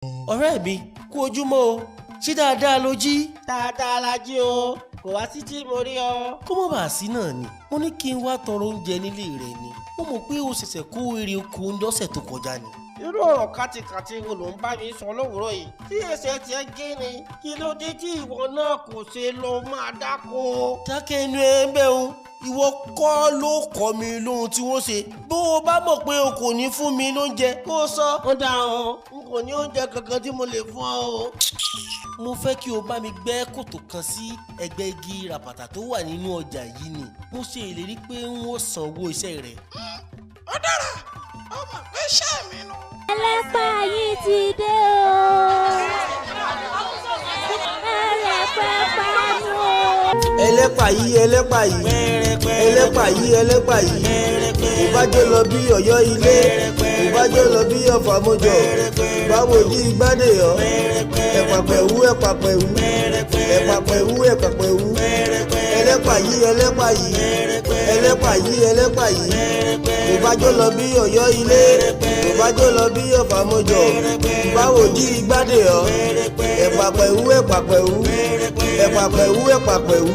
ọ̀rẹ́ mi kú ojúmọ́ o, ṣé dáadáa ló jí? dáadáa la jí o, kò wá sí tí mo rí ọ. kó mọ̀ bá sí náà ni mo ní kí n wá tọrọ oúnjẹ nílé rẹ ni mo mọ̀ pé o ṣẹ̀ṣẹ̀ kó èrè oko lọ́sẹ̀ tó kọjá ni. irú ọ̀rọ̀ kàtìkàtì wo ló ń bá mi sọ lówùúrọ̀ yìí tí ẹsẹ̀ tiẹ̀ gé ni kí ló dé tí ìwọ náà kò ṣe lọ máa dáko. dákẹ́ inú ẹ ń bẹ̀ o, ìwọ kọ́ ló kọ́ mi lóhun tí wọ́n ṣe. bó o bá mọ̀ pé o kò ní fún mi lóúnjẹ kó o sọ. ó dá o, n kò ní oúnjẹ kankan tí mo lè fún ọ o. mo fẹ́ kí o bá mi gbẹ́ kòtò kan sí ẹgbẹ́ igi ràpàtà tó wà nínú ọjà yìí ni mo ṣe ìlérí pé n ó san owó iṣẹ́ rẹ̀. ó dára ọmọ pé iṣẹ́ mi nù. ẹlẹ́pà yìí ti dé o. ẹlẹ́pà panu o. ẹlẹ́pà yìí ẹlẹ́pà yìí ẹlẹ́pà yìí ẹlẹ́pà yìí ìbájọ́ lọ bí ọ̀yọ́ ilé ìbájọ́ lọ bí ọ̀fà mọ́jọ báwo jí gbádé yọ ẹ̀pàpẹ̀wú ẹ̀pàpẹ̀wú ẹ̀pàpẹ̀wú ẹ̀pàpẹ̀wú ẹlẹ́pà yìí ẹlẹ́pà yìí ẹlẹ́pà yìí ẹlẹ́pà yìí ìbájọ́ lọ bí ọ̀yọ́ ilé ìbájọ́ lọ bí ọ̀fà mọ́jọ báwo jí gbádé yọ ẹ̀pàpẹ̀wú ẹ̀pàpẹ̀wú ẹ̀pàpẹ̀wú ẹ̀pàpẹ̀wú.